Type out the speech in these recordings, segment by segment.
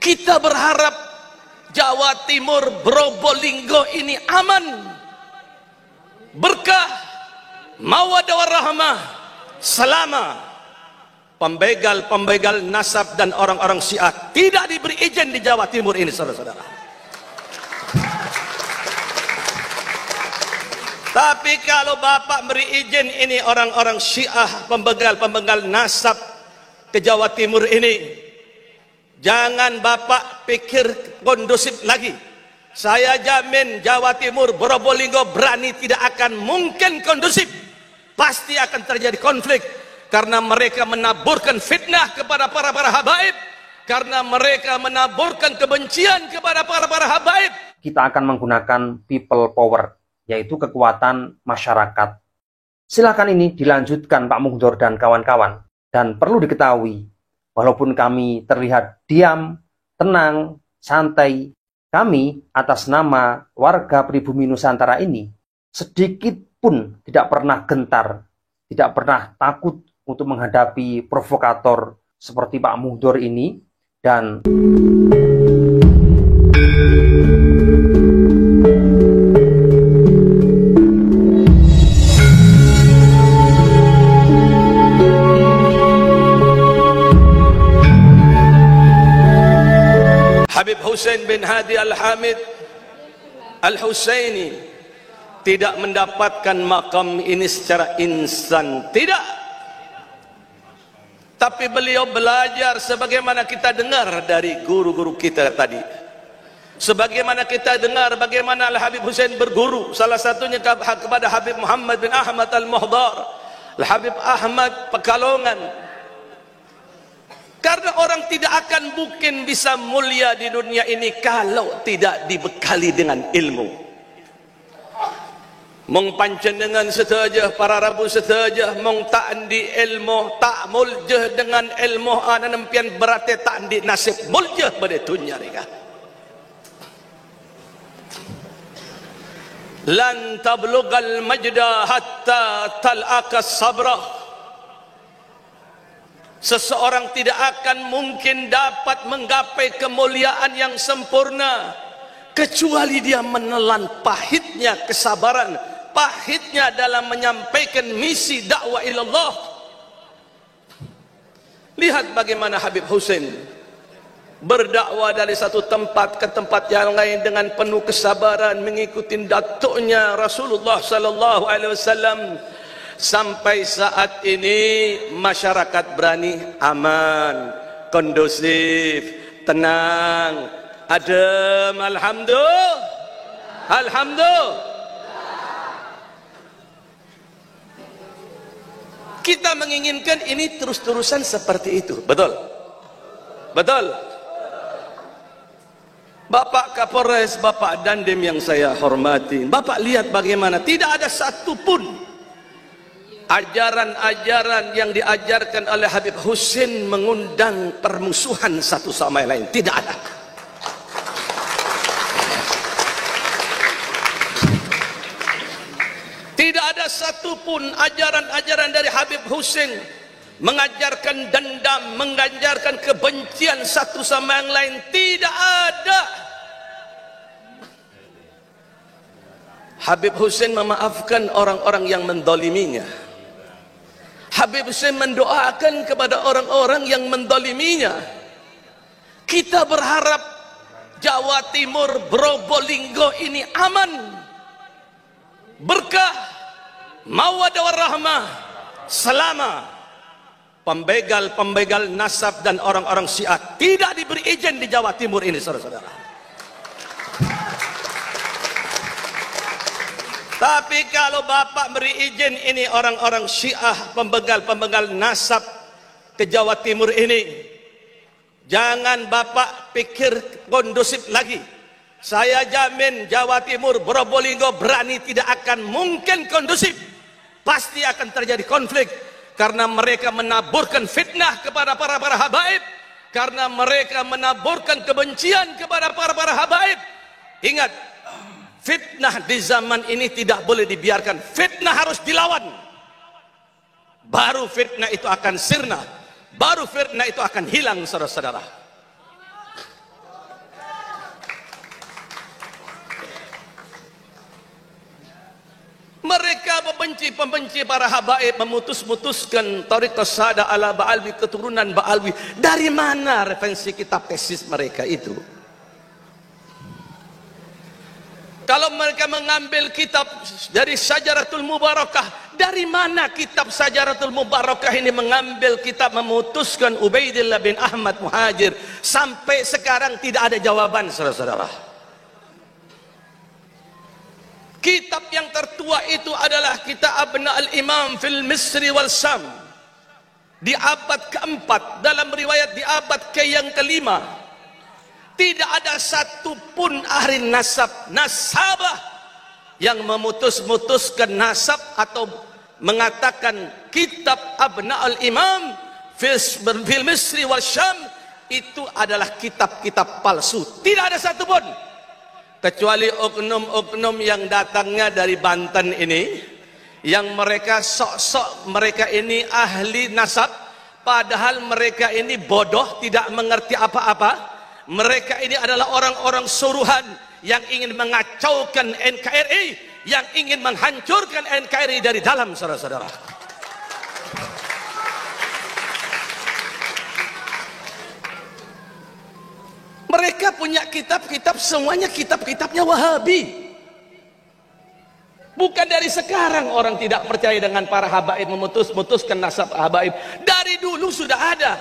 Kita berharap Jawa Timur, Probolinggo ini aman, berkah, mawaddah warahmah, selama pembegal-pembegal nasab dan orang-orang Syiah tidak diberi izin di Jawa Timur ini, saudara-saudara. Tapi kalau Bapak beri izin ini orang-orang Syiah, pembegal-pembegal nasab ke Jawa Timur ini, jangan Bapak pikir kondusif lagi. Saya jamin Jawa Timur, Probolinggo berani tidak akan mungkin kondusif. Pasti akan terjadi konflik karena mereka menaburkan fitnah kepada para habaib, karena mereka menaburkan kebencian kepada para habaib. Kita akan menggunakan people power, yaitu kekuatan masyarakat. Silakan ini dilanjutkan Pak Mughdor dan kawan-kawan. Dan perlu diketahui, walaupun kami terlihat diam, tenang, santai, kami atas nama warga pribumi Nusantara ini sedikit pun tidak pernah gentar, tidak pernah takut untuk menghadapi provokator seperti Pak Mughdor ini. Dan Habib Hussein bin Hadi Al-Hamid Al-Husaini tidak mendapatkan makam ini secara instan, tidak. Tapi beliau belajar sebagaimana kita dengar dari guru-guru kita tadi. Sebagaimana kita dengar bagaimana Al-Habib Hussein berguru, salah satunya kepada Habib Muhammad bin Ahmad Al-Muhdar, Al-Habib Ahmad Pekalongan. Karena orang tidak akan mungkin bisa mulia di dunia ini kalau tidak dibekali dengan ilmu. Mong panjenengan setaja, para rabu setaja, mong tak di ilmu, tak muljah dengan ilmu, anampian berarti tak di nasib muljah pada dunia rika. Lan tablughal majda hatta tal'aka sabrah. Seseorang tidak akan mungkin dapat menggapai kemuliaan yang sempurna kecuali dia menelan pahitnya kesabaran, pahitnya dalam menyampaikan misi dakwah ilallah. Lihat bagaimana Habib Hussein berdakwah dari satu tempat ke tempat yang lain dengan penuh kesabaran, mengikuti datuknya Rasulullah sallallahu alaihi wasallam. Sampai saat ini masyarakat berani, aman, kondusif, tenang, adem, alhamdulillah. Alhamdulillah. Kita menginginkan ini terus-terusan seperti itu, betul? Betul? Bapak Kapolres, Bapak Dandim yang saya hormati, Bapak lihat bagaimana tidak ada satupun ajaran-ajaran yang diajarkan oleh Habib Hussein mengundang permusuhan satu sama lain, tidak ada. Tidak ada satupun ajaran-ajaran dari Habib Hussein mengajarkan dendam, mengajarkan kebencian satu sama yang lain, tidak ada. Habib Hussein memaafkan orang-orang yang mendoliminya. Habib Hussein mendoakan kepada orang-orang yang mendoliminya. Kita berharap Jawa Timur, Probolinggo ini aman, berkah, mawaddah warahmah, selama pembegal-pembegal nasab dan orang-orang Syiah tidak diberi izin di Jawa Timur ini, saudara-saudara. Tapi kalau Bapak beri izin ini orang-orang Syiah, pembegal-pembegal nasab ke Jawa Timur ini, jangan Bapak pikir kondusif lagi. Saya jamin Jawa Timur, Probolinggo berani tidak akan mungkin kondusif. Pasti akan terjadi konflik karena mereka menaburkan fitnah kepada para habaib, karena mereka menaburkan kebencian kepada para habaib. Ingat, fitnah di zaman ini tidak boleh dibiarkan. Fitnah harus dilawan. Baru fitnah itu akan sirna. Baru fitnah itu akan hilang, saudara-saudara. Mereka pembenci para habaib, memutuskan tariqah sada ala Ba'alwi, keturunan Ba'alwi. Dari mana referensi kitab tesis mereka itu? Kalau mereka mengambil kitab dari Syajaratul Mubarakah, dari mana kitab Syajaratul Mubarakah ini mengambil kitab memutuskan Ubaidillah bin Ahmad Muhajir? Sampai sekarang tidak ada jawaban, saudara-saudara. Kitab yang tertua itu adalah kitab Abna al-Imam fil Misri wal Syam, di abad keempat, dalam riwayat di abad yang kelima. Tidak ada satupun ahli nasabah yang memutuskan nasab atau mengatakan kitab Abna al-Imam fil Misri wal Syam itu adalah kitab-kitab palsu. Tidak ada satupun, kecuali oknum-oknum yang datangnya dari Banten ini, yang mereka sok-sok mereka ini ahli nasab, padahal mereka ini bodoh, tidak mengerti apa-apa. Mereka ini adalah orang-orang suruhan yang ingin mengacaukan NKRI, yang ingin menghancurkan NKRI dari dalam, saudara-saudara. Mereka punya kitab-kitab, semuanya kitab-kitabnya Wahabi. Bukan dari sekarang orang tidak percaya dengan para habaib, memutuskan nasab habaib. Dari dulu sudah ada.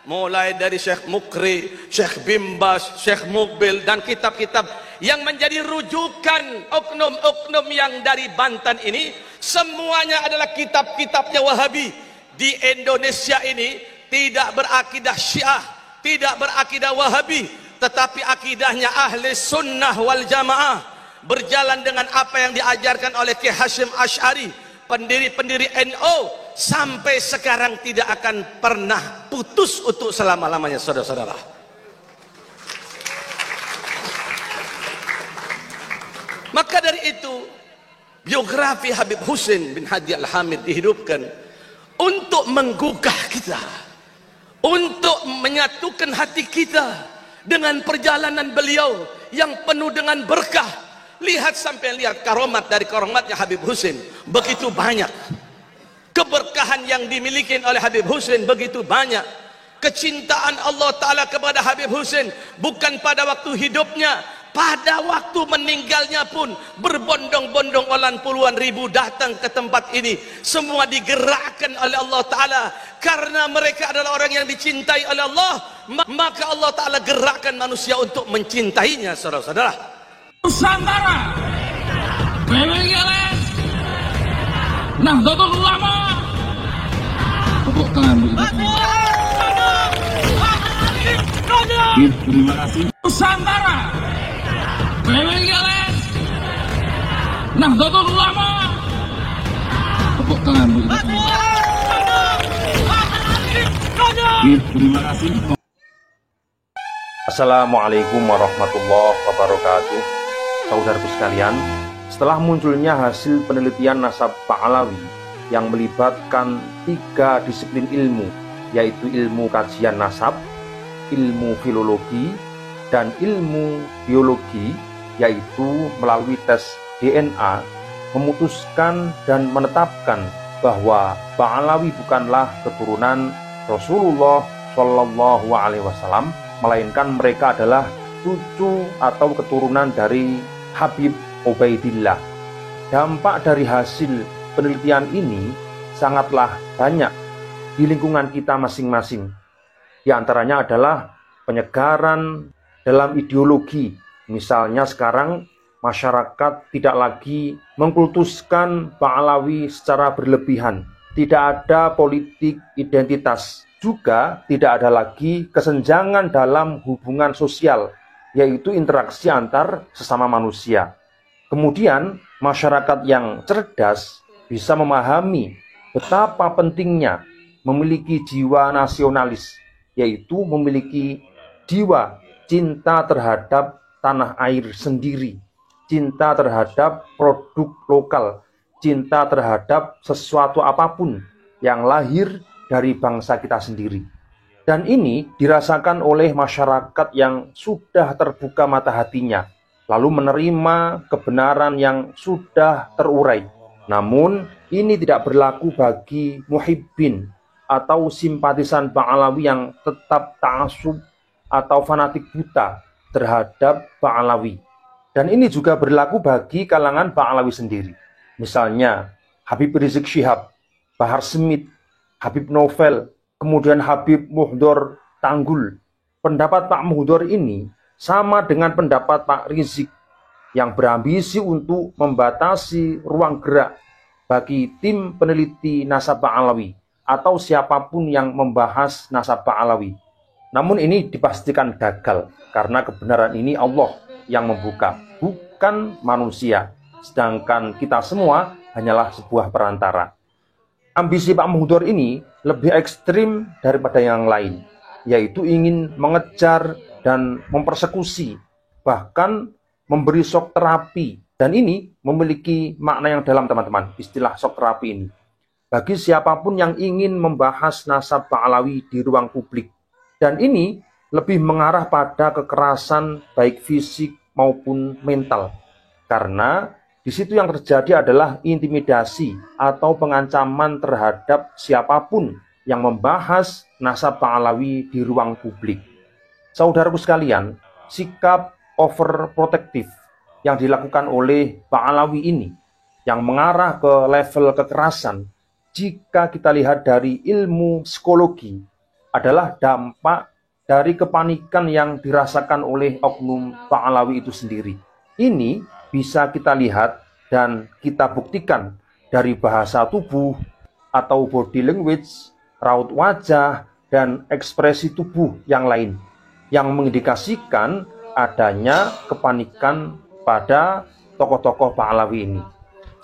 Mulai dari Syekh Mukri, Syekh Bimbas, Syekh Mukbil, dan kitab-kitab yang menjadi rujukan oknum-oknum yang dari Banten ini, semuanya adalah kitab-kitabnya Wahabi. Di Indonesia ini tidak berakidah Syiah, tidak berakidah Wahabi, tetapi akidahnya ahli sunnah wal jamaah, berjalan dengan apa yang diajarkan oleh Ki Hasyim Asy'ari, pendiri-pendiri NU, sampai sekarang tidak akan pernah putus untuk selama-lamanya, saudara-saudara. Maka dari itu, biografi Habib Husin bin Hadi Al-Hamid dihidupkan untuk menggugah kita, untuk menyatukan hati kita dengan perjalanan beliau yang penuh dengan berkah. Lihat sampai lihat karomat dari karomatnya Habib Husin, begitu banyak. Keberkahan yang dimiliki oleh Habib Husin begitu banyak. Kecintaan Allah Ta'ala kepada Habib Husin bukan pada waktu hidupnya, pada waktu meninggalnya pun berbondong-bondong olan puluhan ribu datang ke tempat ini. Semua digerakkan oleh Allah Ta'ala karena mereka adalah orang yang dicintai oleh Allah. Maka Allah Ta'ala gerakkan manusia untuk mencintainya, saudara-saudara. Nusantara, geleng-geleng, Nahdlatul Ulama, tepuk tangan terima kasih. Nusantara, geleng-geleng, Nahdlatul Ulama, tepuk tangan terima kasih. Assalamualaikum warahmatullahi wabarakatuh. Saudaraku sekalian, setelah munculnya hasil penelitian nasab Ba'alawi yang melibatkan 3 disiplin ilmu, yaitu ilmu kajian nasab, ilmu filologi, dan ilmu biologi, yaitu melalui tes DNA, memutuskan dan menetapkan bahwa Ba'alawi bukanlah keturunan Rasulullah Shallallahu Alaihi Wasallam, melainkan mereka adalah cucu atau keturunan dari Habib Ubaidillah. Dampak dari hasil penelitian ini sangatlah banyak di lingkungan kita masing-masing. Di antaranya adalah penyegaran dalam ideologi. Misalnya sekarang masyarakat tidak lagi mengkultuskan Ba'alawi secara berlebihan. Tidak ada politik identitas. Juga tidak ada lagi kesenjangan dalam hubungan sosial, yaitu interaksi antar sesama manusia. Kemudian masyarakat yang cerdas bisa memahami betapa pentingnya memiliki jiwa nasionalis, yaitu memiliki jiwa cinta terhadap tanah air sendiri, cinta terhadap produk lokal, cinta terhadap sesuatu apapun yang lahir dari bangsa kita sendiri. Dan ini dirasakan oleh masyarakat yang sudah terbuka mata hatinya, lalu menerima kebenaran yang sudah terurai. Namun, ini tidak berlaku bagi muhibbin atau simpatisan Ba'alawi yang tetap ta'assub atau fanatik buta terhadap Ba'alawi. Dan ini juga berlaku bagi kalangan Ba'alawi sendiri. Misalnya, Habib Rizik Syihab, Bahar Smith, Habib Novel, kemudian Habib Muhdor Tanggul. Pendapat Pak Muhdor ini sama dengan pendapat Pak Rizik yang berambisi untuk membatasi ruang gerak bagi tim peneliti nasab Ba'alawi atau siapapun yang membahas nasab Ba'alawi. Namun ini dipastikan gagal karena kebenaran ini Allah yang membuka, bukan manusia. Sedangkan kita semua hanyalah sebuah perantara. Ambisi Pak Muhdor ini lebih ekstrim daripada yang lain, yaitu ingin mengejar dan mempersekusi, bahkan memberi shock terapi. Dan ini memiliki makna yang dalam, teman-teman, istilah shock terapi ini. Bagi siapapun yang ingin membahas nasab Ba'alawi di ruang publik. Dan ini lebih mengarah pada kekerasan baik fisik maupun mental. Karena di situ yang terjadi adalah intimidasi atau pengancaman terhadap siapapun yang membahas nasab Ba'alawi di ruang publik. Saudaraku sekalian, sikap overprotective yang dilakukan oleh Ba'alawi ini yang mengarah ke level kekerasan, jika kita lihat dari ilmu psikologi, adalah dampak dari kepanikan yang dirasakan oleh oknum Ba'alawi itu sendiri. Ini bisa kita lihat dan kita buktikan dari bahasa tubuh atau body language, raut wajah, dan ekspresi tubuh yang lain yang mengindikasikan adanya kepanikan pada tokoh-tokoh Ba'alawi ini.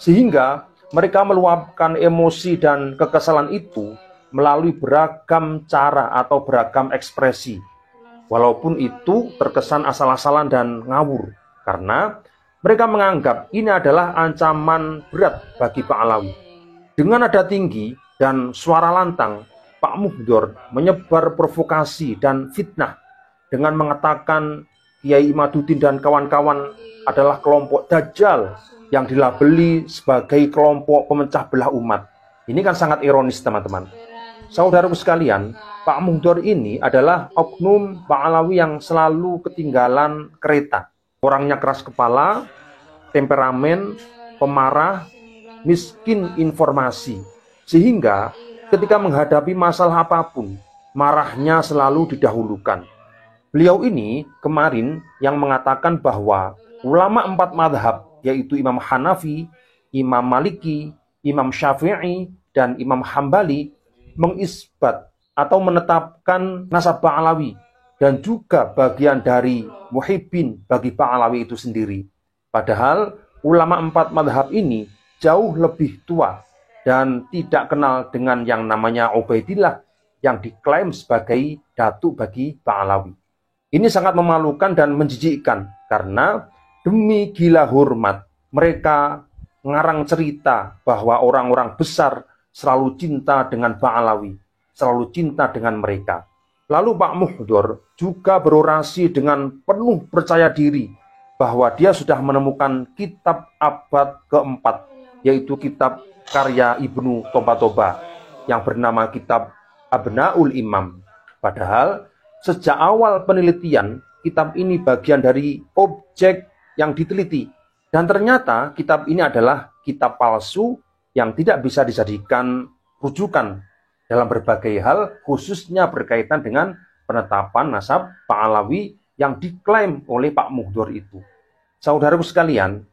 Sehingga mereka meluapkan emosi dan kekesalan itu melalui beragam cara atau beragam ekspresi. Walaupun itu terkesan asal-asalan dan ngawur, karena mereka menganggap ini adalah ancaman berat bagi Ba'alawi. Dengan nada tinggi dan suara lantang, Pak Muhdor menyebar provokasi dan fitnah dengan mengatakan Kiai Imaduddin dan kawan-kawan adalah kelompok Dajjal yang dilabeli sebagai kelompok pemecah belah umat. Ini kan sangat ironis, teman-teman. Saudaraku sekalian, Pak Muhdor ini adalah oknum Ba'alawi yang selalu ketinggalan kereta. Orangnya keras kepala, temperamen, pemarah, miskin informasi. Sehingga ketika menghadapi masalah apapun, marahnya selalu didahulukan. Beliau ini kemarin yang mengatakan bahwa ulama 4 madhab, yaitu Imam Hanafi, Imam Maliki, Imam Syafi'i, dan Imam Hambali, mengisbat atau menetapkan nasab Ba'alawi dan juga bagian dari muhibbin bagi Ba'alawi itu sendiri. Padahal ulama 4 madhab ini jauh lebih tua dan tidak kenal dengan yang namanya Ubaidillah yang diklaim sebagai datuk bagi Ba'alawi. Ini sangat memalukan dan menjijikkan karena demi gila hormat mereka ngarang cerita bahwa orang-orang besar selalu cinta dengan Ba'alawi, selalu cinta dengan mereka. Lalu Pak Muhdor juga berorasi dengan penuh percaya diri bahwa dia sudah menemukan kitab abad keempat, yaitu kitab karya Ibnu Toba yang bernama kitab Abnaul Imam. Padahal sejak awal penelitian, kitab ini bagian dari objek yang diteliti. Dan ternyata kitab ini adalah kitab palsu yang tidak bisa dijadikan rujukan dalam berbagai hal, khususnya berkaitan dengan penetapan nasab Ba'alawi yang diklaim oleh Pak Muhdor itu. Saudaraku sekalian,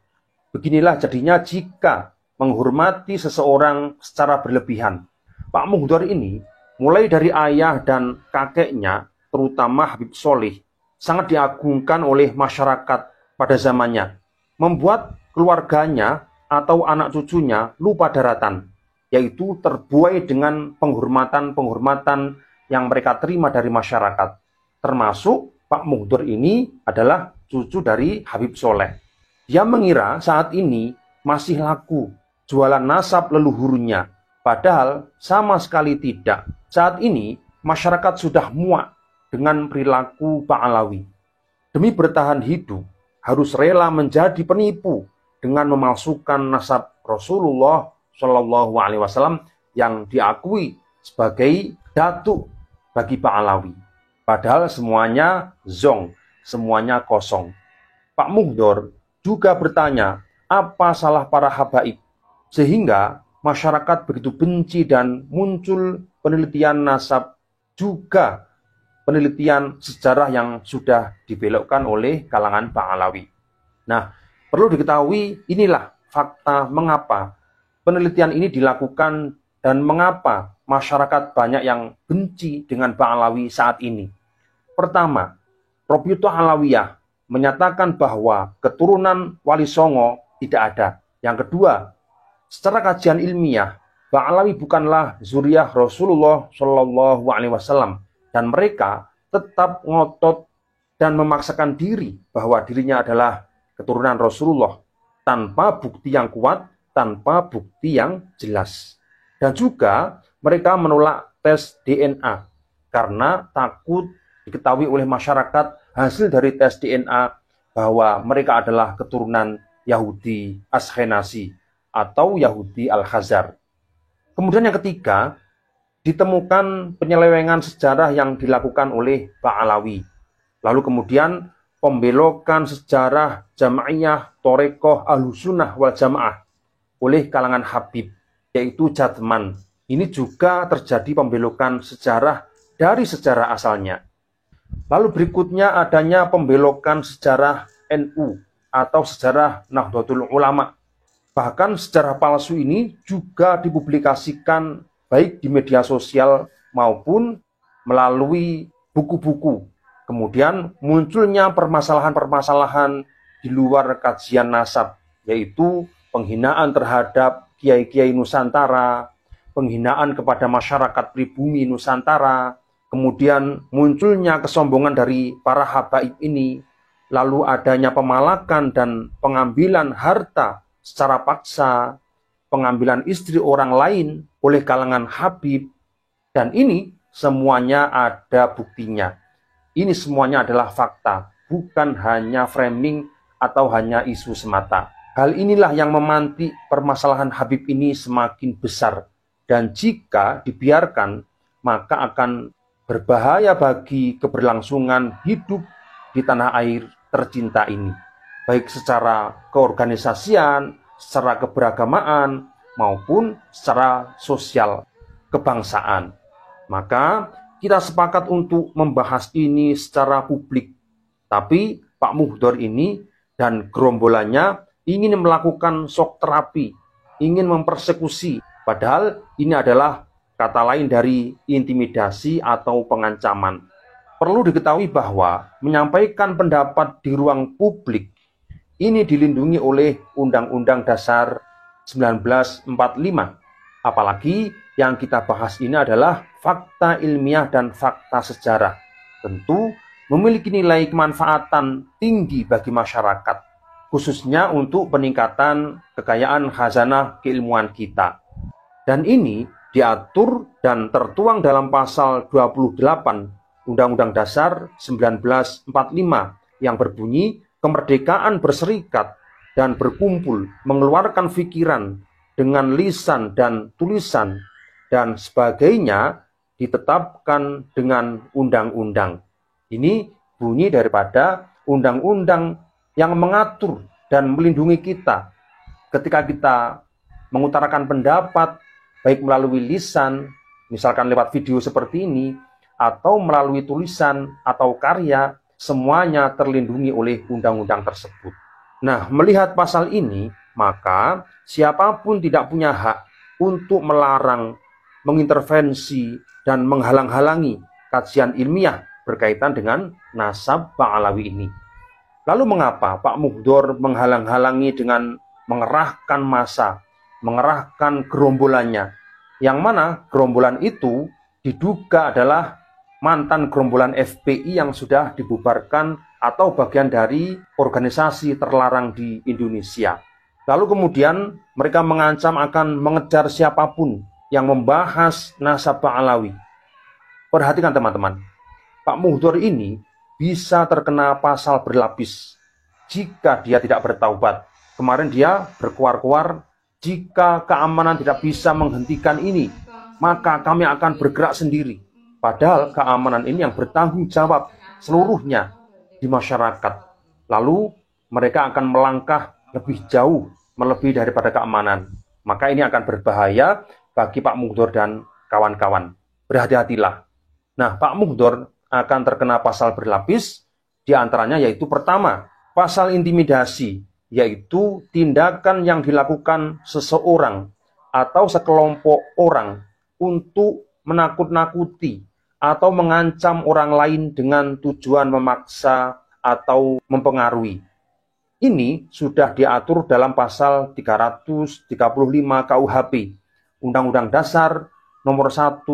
beginilah jadinya jika menghormati seseorang secara berlebihan. Pak Muhdor ini, mulai dari ayah dan kakeknya, terutama Habib Solih, sangat diagungkan oleh masyarakat pada zamannya, membuat keluarganya atau anak cucunya lupa daratan, yaitu terbuai dengan penghormatan-penghormatan yang mereka terima dari masyarakat. Termasuk Pak Muhdor ini adalah cucu dari Habib Soleh. Dia mengira saat ini masih laku jualan nasab leluhurnya, padahal sama sekali tidak. Saat ini masyarakat sudah muak dengan perilaku Ba'alawi. Demi bertahan hidup, harus rela menjadi penipu dengan memalsukan nasab Rasulullah Shallallahu Alaihi Wasallam yang diakui sebagai datuk bagi Pak Alawi. Padahal semuanya zong, semuanya kosong. Pak Muhdor juga bertanya, apa salah para habaib sehingga masyarakat begitu benci dan muncul penelitian nasab, juga penelitian sejarah yang sudah dibelokkan oleh kalangan Pak Alawi. Nah, perlu diketahui inilah fakta mengapa penelitian ini dilakukan dan mengapa masyarakat banyak yang benci dengan Pak Alawi saat ini. Pertama, Robiutoh Alawiyah menyatakan bahwa keturunan Wali Songo tidak ada. Yang kedua, secara kajian ilmiah, Pak Alawi bukanlah zuriyah Rasulullah Shallallahu Alaihi Wasallam dan mereka tetap ngotot dan memaksakan diri bahwa dirinya adalah keturunan Rasulullah tanpa bukti yang kuat, tanpa bukti yang jelas. Dan juga mereka menolak tes DNA karena takut diketahui oleh masyarakat hasil dari tes DNA bahwa mereka adalah keturunan Yahudi Ashkenazi atau Yahudi Al-Khazar. Kemudian yang ketiga, ditemukan penyelewengan sejarah yang dilakukan oleh Pak Alawi. Lalu kemudian pembelokan sejarah Jamaiyah Thorekoh Ahlussunnah wal Jamaah oleh kalangan Habib, yaitu Jatman. Ini juga terjadi pembelokan sejarah dari sejarah asalnya. Lalu berikutnya adanya pembelokan sejarah NU atau sejarah Nahdlatul Ulama. Bahkan sejarah palsu ini juga dipublikasikan baik di media sosial maupun melalui buku-buku. Kemudian munculnya permasalahan-permasalahan di luar kajian nasab, yaitu penghinaan terhadap kiai-kiai Nusantara, penghinaan kepada masyarakat pribumi Nusantara, kemudian munculnya kesombongan dari para habaib ini, lalu adanya pemalakan dan pengambilan harta secara paksa, pengambilan istri orang lain oleh kalangan habib, dan ini semuanya ada buktinya. Ini semuanya adalah fakta, bukan hanya framing atau hanya isu semata. Hal inilah yang memantik permasalahan Habib ini semakin besar, dan jika dibiarkan maka akan berbahaya bagi keberlangsungan hidup di tanah air tercinta ini, baik secara keorganisasian, secara keberagamaan, maupun secara sosial kebangsaan. Maka kita sepakat untuk membahas ini secara publik. Tapi Pak Muhdor ini dan gerombolannya ingin melakukan shock terapi, ingin mempersekusi, padahal ini adalah kata lain dari intimidasi atau pengancaman. Perlu diketahui bahwa menyampaikan pendapat di ruang publik ini dilindungi oleh Undang-Undang Dasar 1945. Apalagi yang kita bahas ini adalah fakta ilmiah dan fakta sejarah. Tentu memiliki nilai kemanfaatan tinggi bagi masyarakat, khususnya untuk peningkatan kekayaan khazanah keilmuan kita. Dan ini diatur dan tertuang dalam pasal 28 Undang-Undang Dasar 1945 yang berbunyi kemerdekaan berserikat dan berkumpul, mengeluarkan pikiran dengan lisan dan tulisan dan sebagainya ditetapkan dengan undang-undang. Ini bunyi daripada undang-undang yang mengatur dan melindungi kita ketika kita mengutarakan pendapat, baik melalui lisan, misalkan lewat video seperti ini, atau melalui tulisan atau karya, semuanya terlindungi oleh undang-undang tersebut. Nah, melihat pasal ini, maka siapapun tidak punya hak untuk melarang, mengintervensi, dan menghalang-halangi kajian ilmiah berkaitan dengan nasab Pak Alawi ini. Lalu mengapa Pak Muhdor menghalang-halangi dengan mengerahkan massa, mengerahkan gerombolannya, yang mana gerombolan itu diduga adalah mantan gerombolan FPI yang sudah dibubarkan atau bagian dari organisasi terlarang di Indonesia. Lalu kemudian mereka mengancam akan mengejar siapapun yang membahas nasab Pak Alawi. Perhatikan teman-teman, Pak Muhdor ini bisa terkena pasal berlapis jika dia tidak bertaubat. Kemarin dia berkuar-kuar Jika keamanan tidak bisa menghentikan ini, maka kami akan bergerak sendiri. Padahal keamanan ini yang bertanggung jawab seluruhnya di masyarakat. Lalu mereka akan melangkah lebih jauh, melebihi daripada keamanan. Maka ini akan berbahaya bagi Pak Mugdor dan kawan-kawan. Berhati-hatilah. Nah, Pak Mugdor akan terkena pasal berlapis, di antaranya yaitu pertama, pasal intimidasi, yaitu tindakan yang dilakukan seseorang atau sekelompok orang untuk menakut-nakuti atau mengancam orang lain dengan tujuan memaksa atau mempengaruhi. Ini sudah diatur dalam pasal 335 KUHP, Undang-Undang Dasar Nomor 1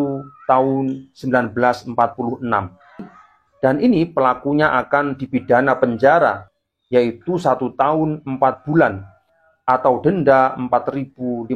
Tahun 1946. Dan ini pelakunya akan dipidana penjara, yaitu 1 tahun 4 bulan atau denda Rp4.500.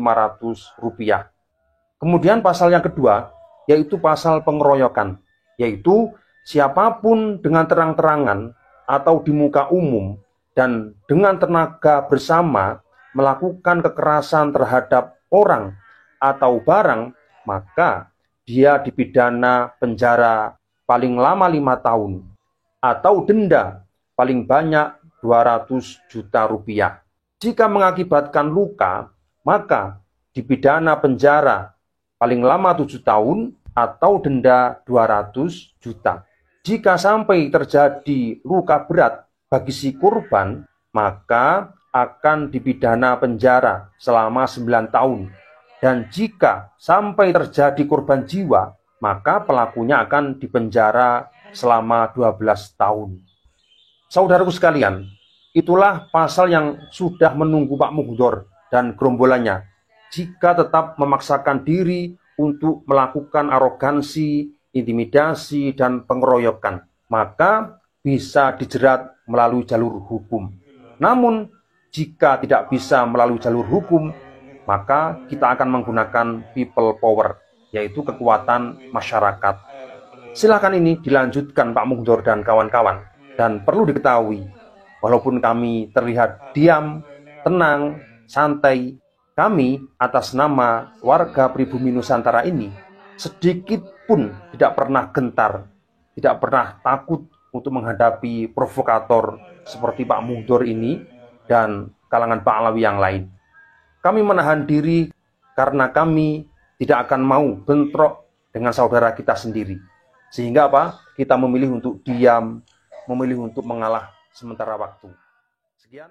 Kemudian pasal yang kedua, yaitu pasal pengeroyokan, yaitu siapapun dengan terang-terangan atau di muka umum dan dengan tenaga bersama melakukan kekerasan terhadap orang atau barang, maka dia dipidana penjara paling lama 5 tahun atau denda paling banyak Rp200 juta. Jika mengakibatkan luka, maka dipidana penjara paling lama 7 tahun atau denda 200 juta. Jika sampai terjadi luka berat bagi si korban, maka akan dipidana penjara selama 9 tahun. Dan jika sampai terjadi korban jiwa, maka pelakunya akan dipenjara selama 12 tahun. Saudaraku sekalian, itulah pasal yang sudah menunggu Pak Mugdor dan gerombolannya. Jika tetap memaksakan diri untuk melakukan arogansi, intimidasi, dan pengeroyokan, maka bisa dijerat melalui jalur hukum. Namun, jika tidak bisa melalui jalur hukum, maka kita akan menggunakan people power, yaitu kekuatan masyarakat. Silakan ini dilanjutkan Pak Mugdor dan kawan-kawan. Dan perlu diketahui, walaupun kami terlihat diam, tenang, santai, kami atas nama warga pribumi Nusantara ini sedikit pun tidak pernah gentar, tidak pernah takut untuk menghadapi provokator seperti Pak Mugdor ini dan kalangan Pak Alawi yang lain. Kami menahan diri karena kami tidak akan mau bentrok dengan saudara kita sendiri. Sehingga apa? Kita memilih untuk diam, memilih untuk mengalah sementara waktu. Sekian.